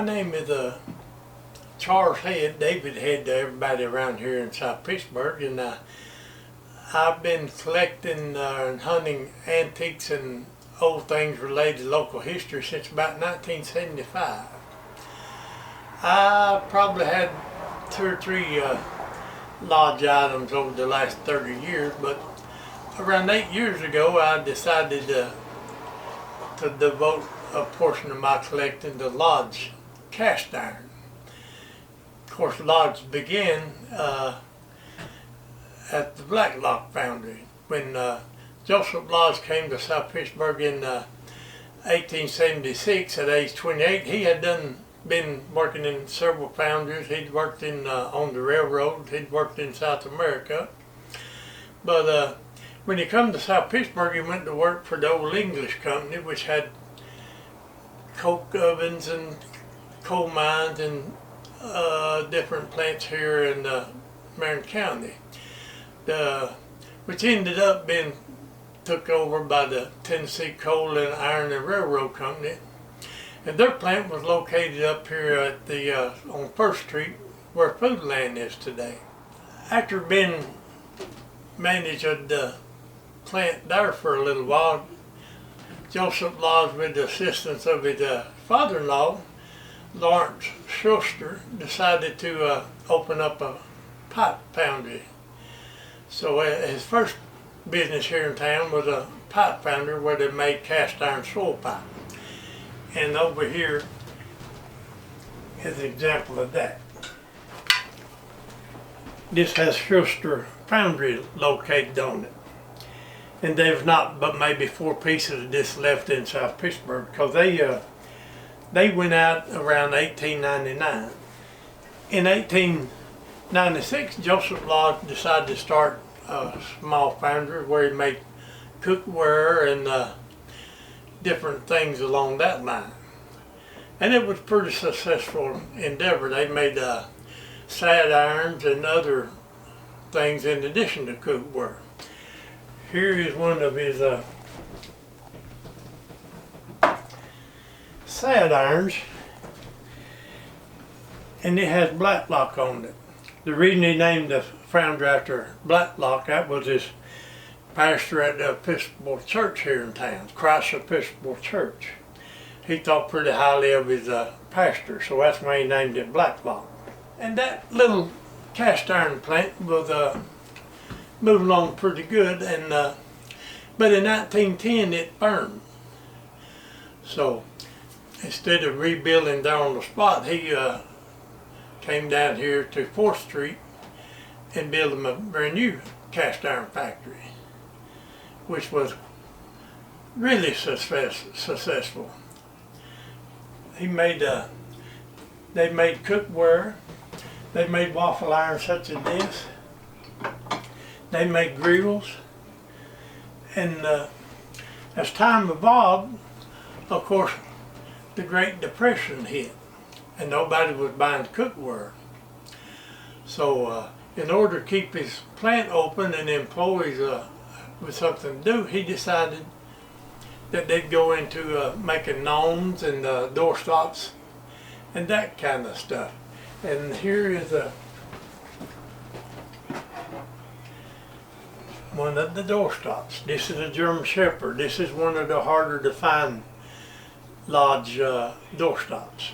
name is Charles Head, David Head to everybody around here in South Pittsburg, and I've been collecting and hunting antiques and old things related to local history since about 1975. I probably had 2 or 3 lodge items over the last 30 years, but around 8 years ago I decided to devote a portion of my collecting to lodge cast iron. Of course, lodge began at the Blacklock foundry. When Joseph Lodge came to South Pittsburg in 1876 at age 28, he had been working in several foundries. He'd worked on the railroad, he'd worked in South America. But when he come to South Pittsburg, he went to work for the old English company, which had coke ovens and coal mines and different plants here in Marion County, which ended up being took over by the Tennessee Coal and Iron and Railroad Company. And their plant was located up here at on 1st Street, where Foodland is today. After being manager of the plant there for a little while, Joseph Lodge, with the assistance of his father-in-law, Lawrence Schuster, decided to open up a pipe foundry. So his first business here in town was a pipe foundry where they made cast iron soil pipe. And over here is an example of that. This has Schuster Foundry located on it. And there's not but maybe 4 pieces of this left in South Pittsburg, because they went out around 1899. In 1896, Joseph Lodge decided to start a small foundry where he made cookware and different things along that line. And it was a pretty successful endeavor. They made sad irons and other things in addition to cookware. Here is one of his sad irons, and it has Blacklock on it. The reason he named the foundry after Blacklock, that was his pastor at the Episcopal Church here in town, Christ Episcopal Church. He thought pretty highly of his pastor, so that's why he named it Blacklock. And that little cast iron plant was moving along pretty good, and but in 1910 it burned. So instead of rebuilding there on the spot, he came down here to 4th Street and built him a brand new cast iron factory, which was really successful. They made cookware, they made waffle irons such as this, they made grills, and as time evolved, of course, the Great Depression hit, and nobody was buying cookware. So in order to keep his plant open and employees with something to do, he decided that they'd go into making gnomes and doorstops and that kind of stuff. And here is one of the doorstops. This is a German Shepherd. This is one of the harder to find lodge doorstops.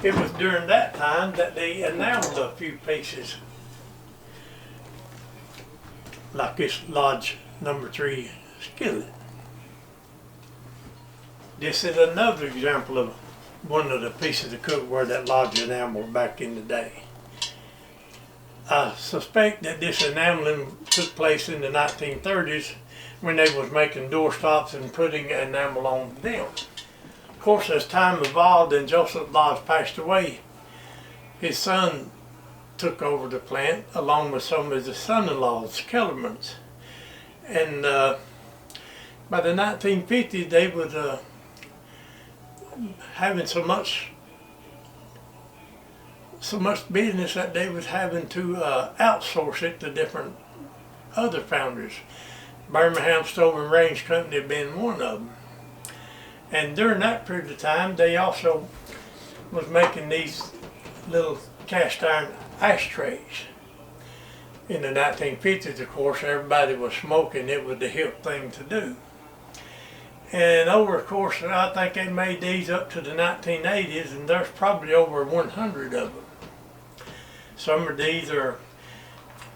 It was during that time that they enameled a few pieces, like this Lodge number 3 skillet. This is another example of one of the pieces of cookware that Lodge enameled back in the day. I suspect that this enameling took place in the 1930s when they was making doorstops and putting enamel on them. Of course, as time evolved and Joseph Lodge passed away, his son took over the plant along with some of his son-in-laws, Kellermans. And by the 1950s, they was having so much business that they was having to outsource it to different other foundries. Birmingham Stove and Range Company being one of them. And during that period of time, they also was making these little cast iron ashtrays. In the 1950s, of course, everybody was smoking. It was the hip thing to do. And over, of course, I think they made these up to the 1980s, and there's probably over 100 of them. Some of these are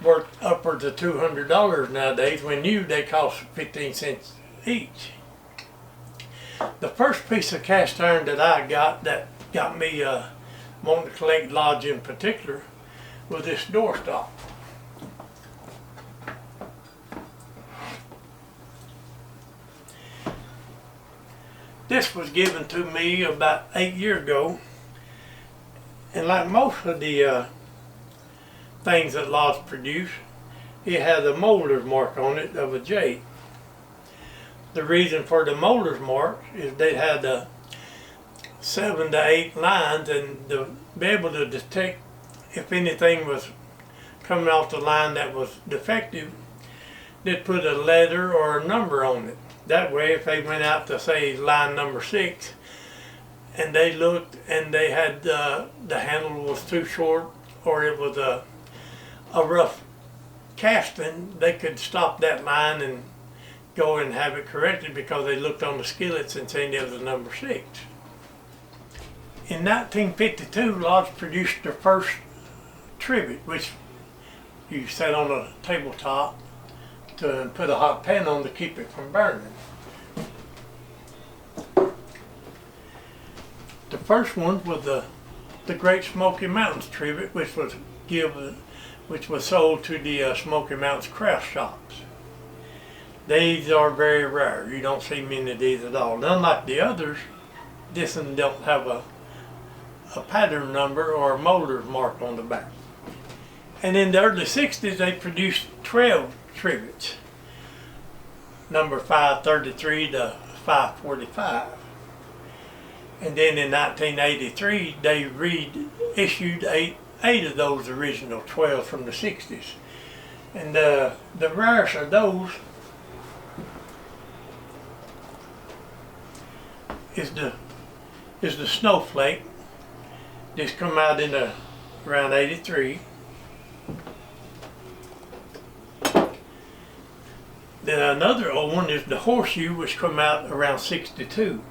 worth upwards of $200 nowadays. When new, they cost 15 cents each. The first piece of cast iron that I got that got me wanting to collect lodge in particular was this doorstop. This was given to me about 8 years ago, and like most of the things that Lodge produce, it had a molder's mark on it of a J. The reason for the molder's mark is they had 7 to 8 lines, and to be able to detect if anything was coming off the line that was defective, they'd put a letter or a number on it. That way, if they went out to, say, line number 6, and they looked and they had the handle was too short, or it was a rough casting, they could stop that line and go and have it corrected because they looked on the skillets and seen it was a number 6. In 1952, Lodge produced their first trivet, which you set on a tabletop to put a hot pan on to keep it from burning. The first one was the Great Smoky Mountains trivet, which was sold to the Smoky Mountains craft shops. These are very rare. You don't see many of these at all. And unlike the others, this one don't have a pattern number or a molder's mark on the back. And in the early 60s, they produced 12 trivets, number 533 to 545. And then in 1983, they reissued eight of those original 12 from the 60s. And the rarest of those is the Snowflake. This come out in around 83. Then another old one is the Horseshoe, which come out around 62.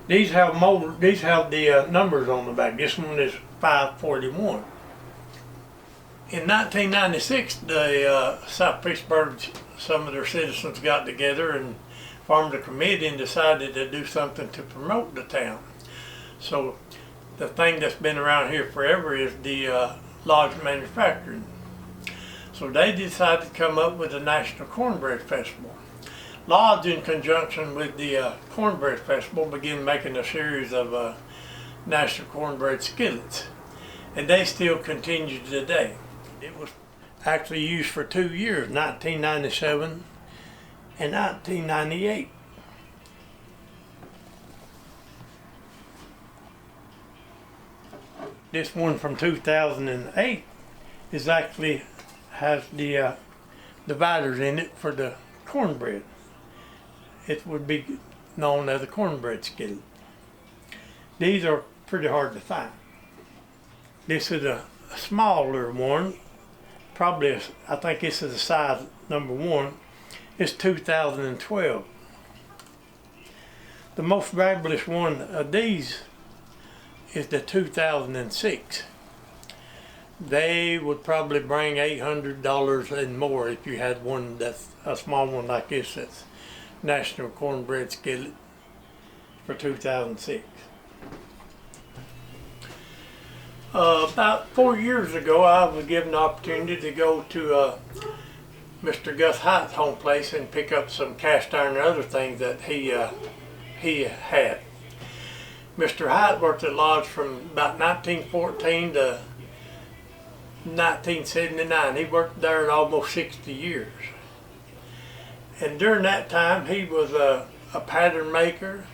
These have the numbers on the back. This one is 541. In 1996, the South Pittsburg, some of their citizens got together and formed a committee and decided to do something to promote the town. So the thing that's been around here forever is the lodge manufacturing. So they decided to come up with a National Cornbread Festival. Lodge, in conjunction with the Cornbread Festival, began making a series of National Cornbread skillets, and they still continue today. It was actually used for 2 years, 1997 and 1998. This one from 2008 is actually has the dividers in it for the cornbread. It would be known as a cornbread skillet. These are pretty hard to find. This is a smaller one, probably I think this is a size number 1. It's 2012. The most fabulous one of these is the 2006. They would probably bring $800 and more if you had one that's a small one like this. That's National Cornbread Skillet for 2006. About 4 years ago, I was given the opportunity to go to Mr. Gus Hite's home place and pick up some cast iron and other things that he had. Mr. Hite worked at Lodge from about 1914 to 1979. He worked there almost 60 years. And during that time, he was a pattern maker.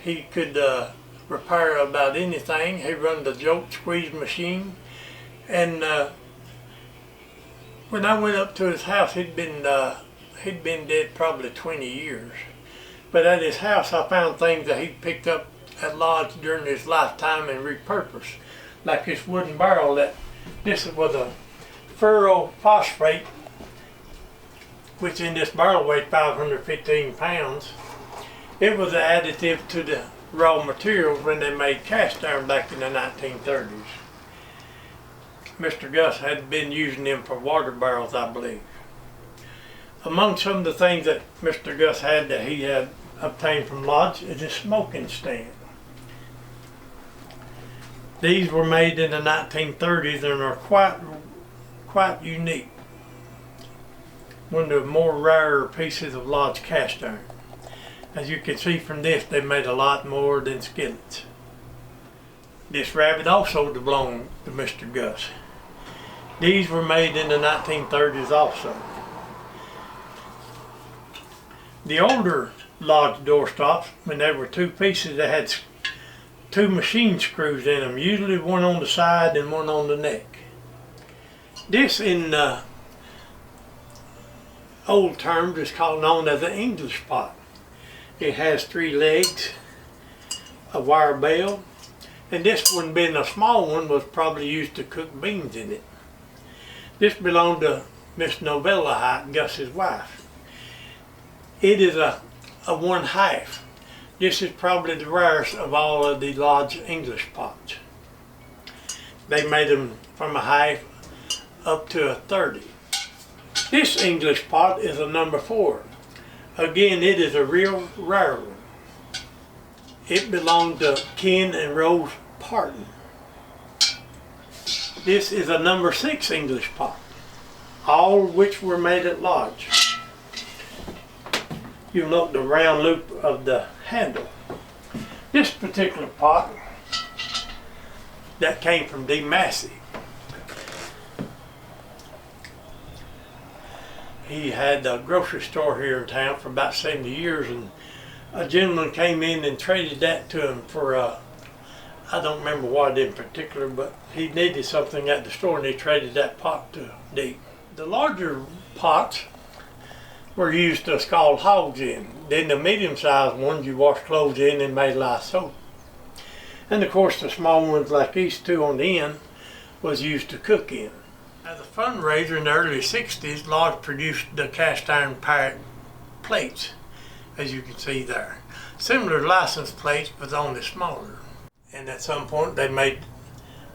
He could repair about anything. He run the jolt squeeze machine. And when I went up to his house, he'd been dead probably 20 years. But at his house, I found things that he picked up at Lodge during his lifetime and repurposed. Like this wooden barrel, this was a ferrophosphate, which in this barrel weighed 515 pounds. It was an additive to the raw materials when they made cast iron back in the 1930s. Mr. Gus had been using them for water barrels, I believe. Among some of the things that Mr. Gus had that he had obtained from Lodge is a smoking stand. These were made in the 1930s and are quite unique. One of the more rare pieces of Lodge cast iron. As you can see from this, they made a lot more than skillets. This rabbit also belonged to Mr. Gus. These were made in the 1930s also. The older Lodge doorstops, when they were two pieces, they had two machine screws in them, usually one on the side and one on the neck. This in old terms is known as an English pot. It has 3 legs, a wire bell, and this one, being a small one, was probably used to cook beans in it. This belonged to Miss Novella Hite, Gus's wife. It is a 1/2. This is probably the rarest of all of the Lodge English pots. They made them from a 1/2 up to a 30. This English pot is a number 4. Again, it is a real rare one. It belonged to Ken and Rose Parton. This is a number 6 English pot, all which were made at Lodge. You note the round loop of the handle. This particular pot that came from D. Massey. He had a grocery store here in town for about 70 years, and a gentleman came in and traded that to him for I don't remember what in particular, but he needed something at the store and he traded that pot to D. The larger pots were used to scald hogs in. Then the medium-sized ones you wash clothes in and made lye soap. And of course the small ones like these two on the end was used to cook in. As a fundraiser in the early 60s, Lodge produced the cast iron pirate plates, as you can see there. Similar license plates, but only smaller. And at some point they made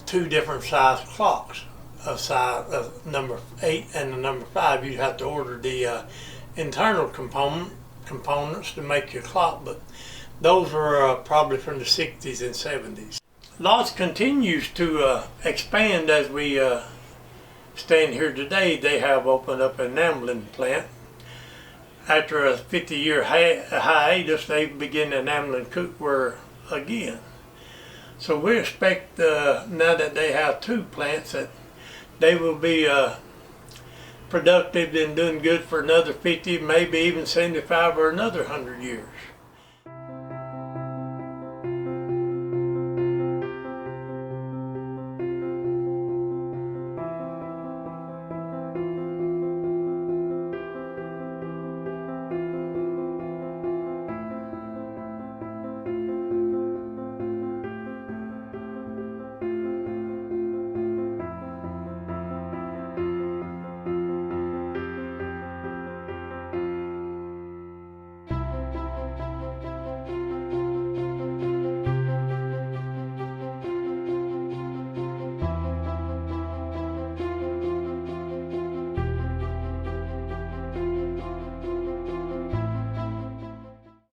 2 different size clocks of number 8 and the number 5. You'd have to order the internal components to make your clock, but those were probably from the 60s and 70s. Lodge continues to expand as we stand here today. They have opened up an enameling plant. After a 50-year hiatus, they begin enameling cookware again. So we expect now that they have 2 plants that they will be productive and doing good for another 50, maybe even 75 or another 100 years.